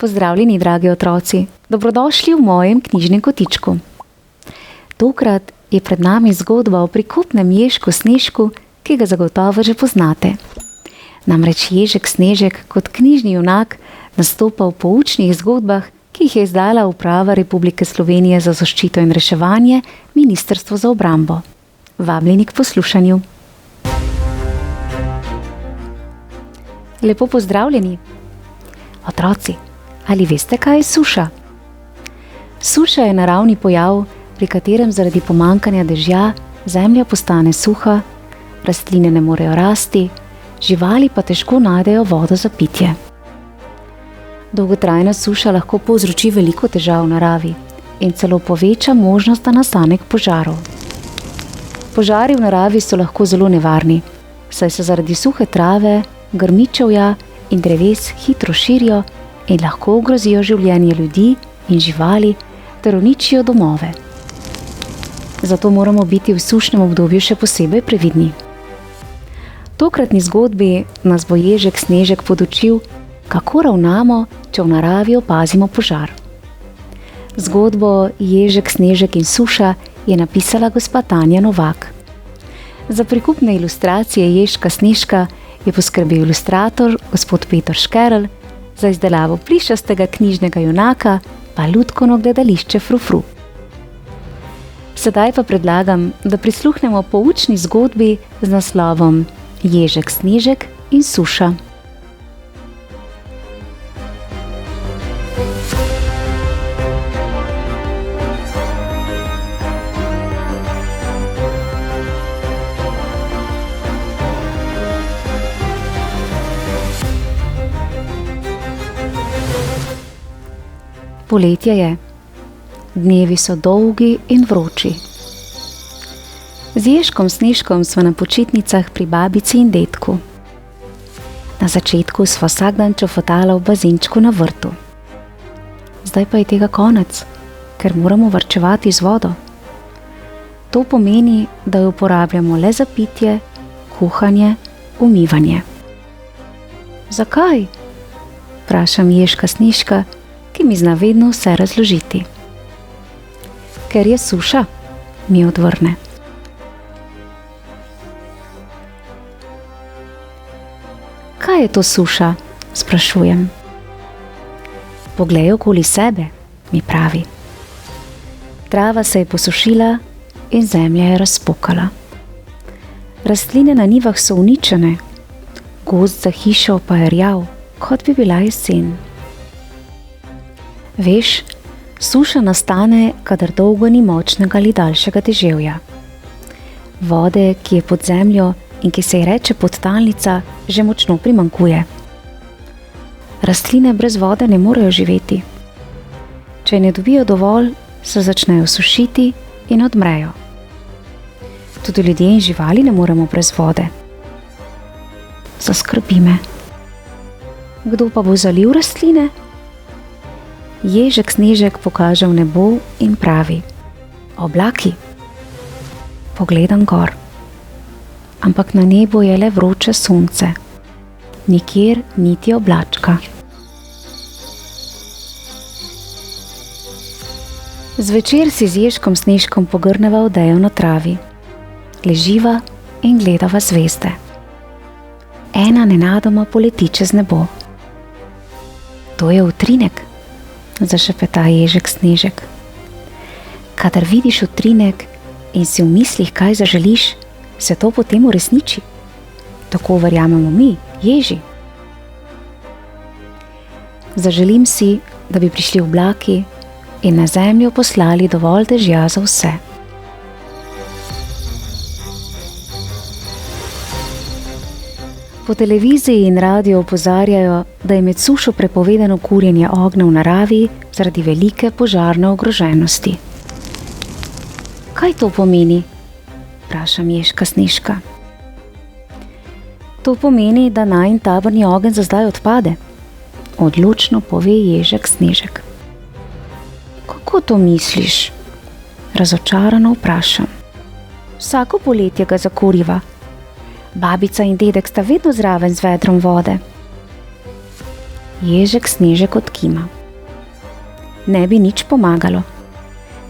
Pozdravljeni, dragi otroci, dobrodošli v mojem knjižnem kotičku. Tokrat je pred nami zgodba o prikupnem Ježku Snežku, ki ga zagotovo že poznate. Namreč Ježek Snežek kot knjižni junak nastopa v poučnih zgodbah, ki jih je izdala Uprava Republike Slovenije za zaščito in reševanje, Ministrstvo za obrambo. Vabljeni k poslušanju. Lepo pozdravljeni. Otroci, ali veste, kaj je suša? Suša je naravni pojav, pri katerem zaradi pomanjkanja dežja zemlja postane suha, rastline ne morejo rasti, živali pa težko najdejo vodo za pitje. Dolgotrajna suša lahko povzroči veliko težav v naravi in celo poveča možnost, da nastanek požarov. Požari v naravi so lahko zelo nevarni, saj se zaradi suhe trave, grmičevja in dreves hitro širijo in lahko ogrozijo življenje ljudi in živali ter uničijo domove. Zato moramo biti v sušnem obdobju še posebej previdni. V tokratni zgodbi nas bo Ježek Snežek podučil, kako ravnamo, če v naravi opazimo požar. Zgodbo Ježek Snežek in suša je napisala gospa Tanja Novak. Za prikupne ilustracije Ježka Snežka je poskrbel ilustrator gospod Peter Škerl, za izdelavo plišastega knjižnega junaka pa Lutkovno gledališče Frufru. Sedaj pa predlagam, da prisluhnemo poučni zgodbi z naslovom Ježek Snežek in suša. Poletje je. Dnevi so dolgi in vroči. Z Ježkom Snežkom sva na počitnicah pri babici in dedku. Na začetku sva vsak dan čofotala v bazenčku na vrtu. Zdaj pa je tega konec, ker moramo varčevati z vodo. To pomeni, da jo uporabljamo le za pitje, kuhanje, umivanje. Zakaj? Vprašam Ježka Snežka, ki mi zna vedno vse razložiti. Ker je suša, mi odvrne. Kaj je to suša? Sprašujem. Poglej okoli sebe, mi pravi. Trava se je posušila in zemlja je razpokala. Rastline na njivah so uničene, gozd za hišo pa je rjav, kot bi bila jesen. Veš, suša nastane, kadar dolgo ni močnega ali daljšega deževja. Vode, ki je pod zemljo in ki se ji reče podtalnica, že močno primanjkuje. Rastline brez vode ne morejo živeti. Če ne dobijo dovolj, se začnejo sušiti in odmrejo. Tudi ljudje in živali ne moremo brez vode. Zaskrbi me. Kdo pa bo zalil rastline? Ježek Snežek pokaže v nebo in pravi: oblaki. Pogledam gor. Ampak na nebu je le vroče sonce. Nikjer niti oblačka. Zvečer si z Ježkom Snežkom pogrneva odejo na travi. Leživa in gledava zvezde. Ena nenadoma poleti čez nebo. To je utrinek, zašepeta Ježek Snežek. Kadar vidiš utrinek in si v mislih kaj zaželiš, se to potem uresniči. Tako verjamemo mi, ježi. Zaželim si, da bi prišli oblaki in na zemljo poslali dovolj dežja za vse. Po televiziji in radiu opozarjajo, da je med sušo prepovedano kurjenje ognja v naravi zaradi velike požarne ogroženosti. Kaj to pomeni? Vprašam Ježka Snežka. To pomeni, da najin taborni ogenj za zdaj odpade, odločno pove Ježek Snežek. Kako to misliš? Razočarano vprašam. Vsako poletje ga zakuriva. Babica in dedek sta vedno zraven z vedrom vode. Ježek Snežek odkima. Ne bi nič pomagalo.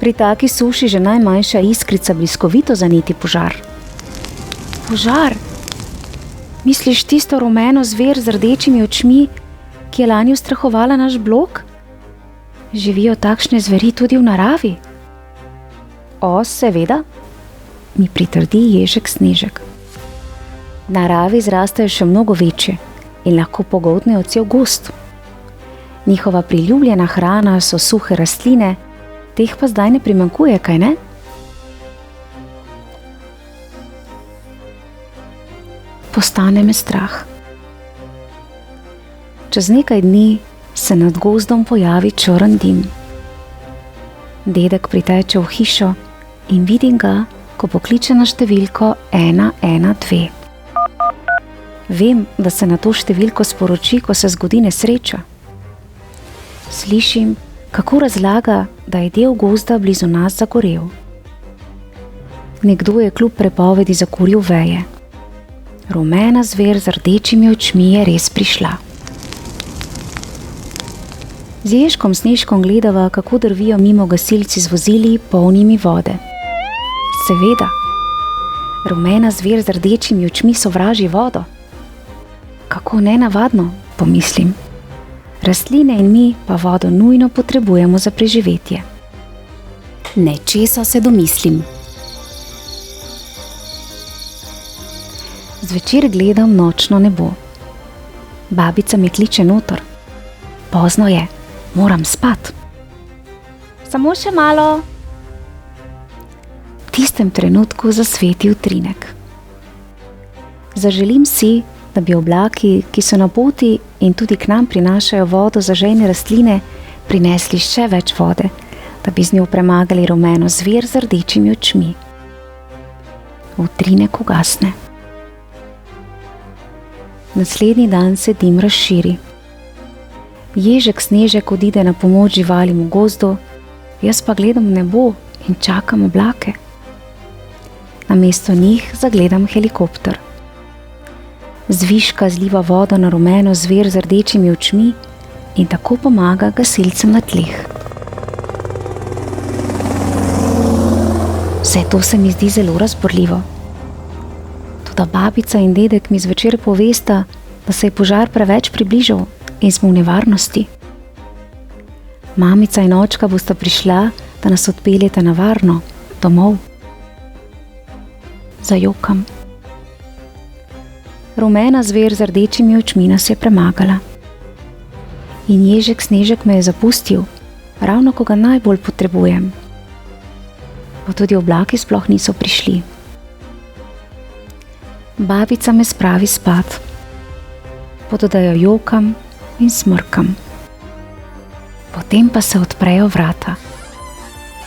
Pri taki suši že najmanjša iskrica bliskovito zaneti požar. Požar? Misliš tisto rumeno zver z rdečimi očmi, ki je lani ustrahovala naš blok? Živijo takšne zveri tudi v naravi? O, seveda, mi pritrdi Ježek Snežek. V naravi zrastejo še mnogo večje in lahko pogoltnejo cel gozd. Njihova priljubljena hrana so suhe rastline, teh pa zdaj ne primanjkuje, kaj ne? Postane me strah. Čez nekaj dni se nad gozdom pojavi črn dim. Dedek priteče v hišo in vidim ga, ko pokliče na številko 112. Vem, da se na to številko sporoči, ko se zgodi nesreča. Slišim, kako razlaga, da je del gozda blizu nas zagorel. Nekdo je kljub prepovedi zakuril veje. Rumena zver z rdečimi očmi je res prišla. Z Ježkom Snežkom gledava, kako drvijo mimo gasilci z vozili polnimi vode. Seveda, rumena zver z rdečimi očmi sovraži vodo. Kako nenavadno, pomislim. Rastline in mi pa vodo nujno potrebujemo za preživetje. Nečesa se domislim. Zvečer gledam nočno nebo. Babica me kliče noter. Pozno je, moram spat. Samo še malo. V tistem trenutku zasveti utrinek. Zaželim si, da bi oblaki, ki so na poti in tudi k nam prinašajo vodo za žejne rastline, prinesli še več vode, da bi z njo premagali rumeno zver z rdečimi očmi. Utrinek ugasne. Naslednji dan se dim razširi. Ježek Snežek odide na pomoč živalim v gozdu, jaz pa gledam v nebo in čakam oblake. Namesto njih zagledam helikopter. Zviška zliva vodo na rumeno zver z rdečimi očmi in tako pomaga gasilcem na tleh. Vse to se mi zdi zelo razborljivo. Toda babica in dedek mi zvečer povesta, da se je požar preveč približal in smo v nevarnosti. Mamica in očka bosta prišla, da nas odpeljeta na varno, domov. Zajokam. Rumena zver z rdečimi očmi nas je premagala. In Ježek Snežek me je zapustil, ravno ko ga najbolj potrebujem. Pa tudi oblaki sploh niso prišli. Babica me spravi spat. Pododajo jokam in smrkam. Potem pa se odprejo vrata.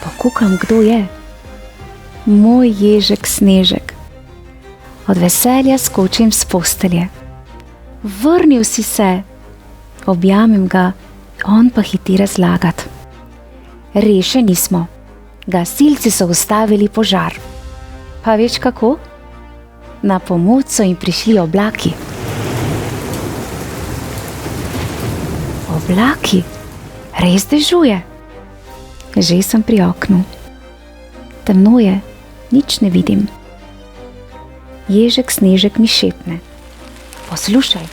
Pokukam, kdo je. Moj Ježek Snežek. Od veselja skočim s postelje. Vrnil si se. Objamem ga, on pa hiti razlagat. Rešeni smo. Gasilci so ustavili požar. Pa veš kako? Na pomoč so jim prišli oblaki. Oblaki? Res dežuje? Že sem pri oknu. Temno je, nič ne vidim. Ježek Snežek mi šepne. Poslušaj.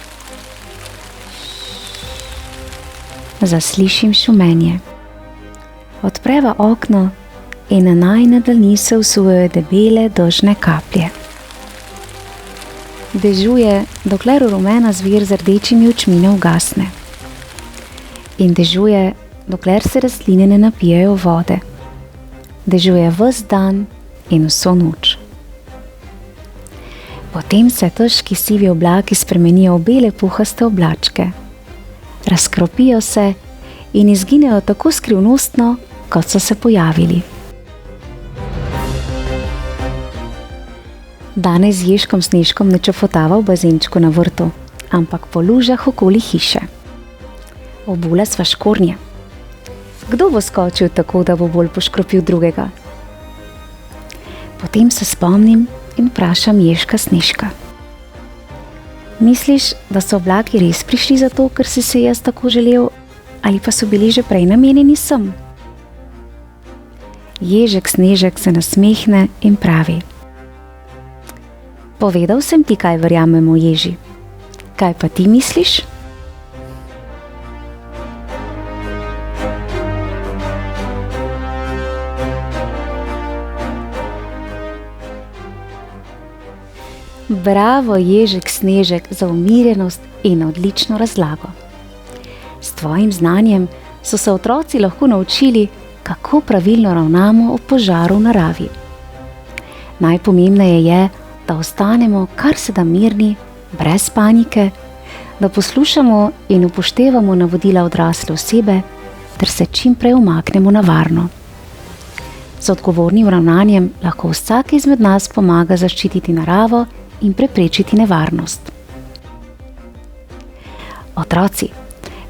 Zaslišim šumenje. Odpreva okno in na najine dlani se vsujejo debele dežne kaplje. Dežuje, dokler rumena zver z rdečimi očmi ne ugasne. In dežuje, dokler se rastline ne napijejo vode. Dežuje ves dan in vso noč. Potem se težki sivi oblaki spremenijo v bele puhaste oblačke. Razkropijo se in izginejo tako skrivnostno, kot so se pojavili. Danes z Ježkom Snežkom ne čofotava v bazenčku na vrtu, ampak po lužah okoli hiše. Obula sva škornje. Kdo bo skočil tako, da bo bolj poškropil drugega? Potem se spomnim in vprašam Ježka Snežka. Misliš, da so oblaki res prišli zato, ker si se jaz tako želel, ali pa so bili že prej namenjeni sem? Ježek Snežek se nasmehne in pravi: povedal sem ti, kaj verjamemo, Ježi. Kaj pa ti misliš? Bravo, Ježek Snežek, za umirjenost in odlično razlago. S tvojim znanjem so se otroci lahko naučili, kako pravilno ravnamo ob požaru v naravi. Najpomembneje je, da ostanemo kar se da mirni, brez panike, da poslušamo in upoštevamo navodila odrasle osebe ter se čim prej umaknemo na varno. Z odgovornim ravnanjem lahko vsak izmed nas pomaga zaščititi naravo in preprečiti nevarnost. Otroci,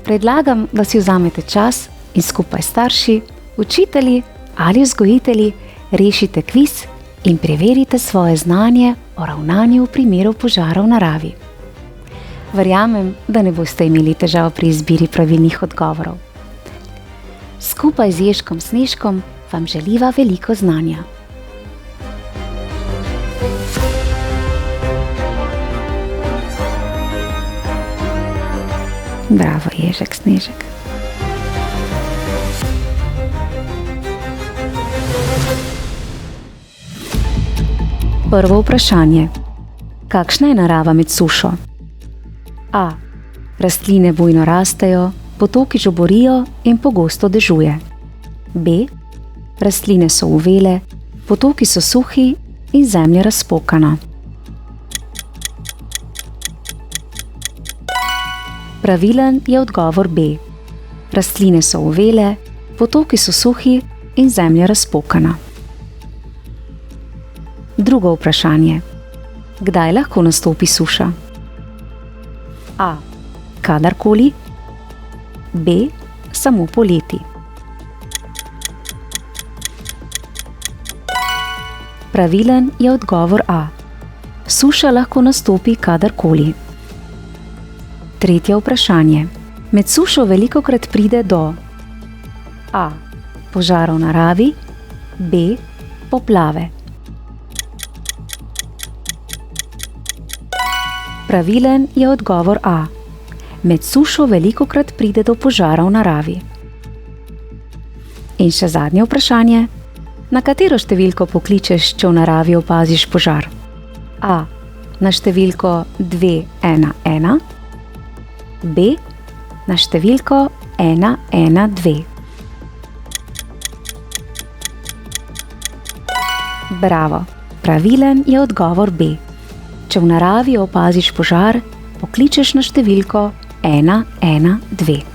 predlagam, da si vzamete čas in skupaj s starši, učitelji ali vzgojitelji rešite kviz in preverite svoje znanje o ravnanju v primeru požara v naravi. Verjamem, da ne boste imeli težav pri izbiri pravilnih odgovorov. Skupaj z Ježkom Snežkom vam želiva veliko znanja. Bravo, Ježek Snežek. Prvo vprašanje. Kakšna je narava med sušo? A. Rastline bujno rastejo, potoki žuborijo in pogosto dežuje. B. Rastline so uvele, potoki so suhi in zemlja razpokana. Pravilen je odgovor B. Rastline so uvele, potoki so suhi in zemlja razpokana. Drugo vprašanje. Kdaj lahko nastopi suša? A. Kadarkoli. B. Samo poleti. Pravilen je odgovor A. Suša lahko nastopi kadarkoli. Tretje vprašanje. Med sušo velikokrat pride do A. Požara v naravi. B. Poplave. Pravilen je odgovor A. Med sušo velikokrat pride do požara v naravi. In še zadnje vprašanje. Na katero številko pokličeš, če v naravi opaziš požar? A. Na številko 211. B. Na številko 112. Bravo! Pravilen je odgovor B. Če v naravi opaziš požar, pokličeš na številko 112.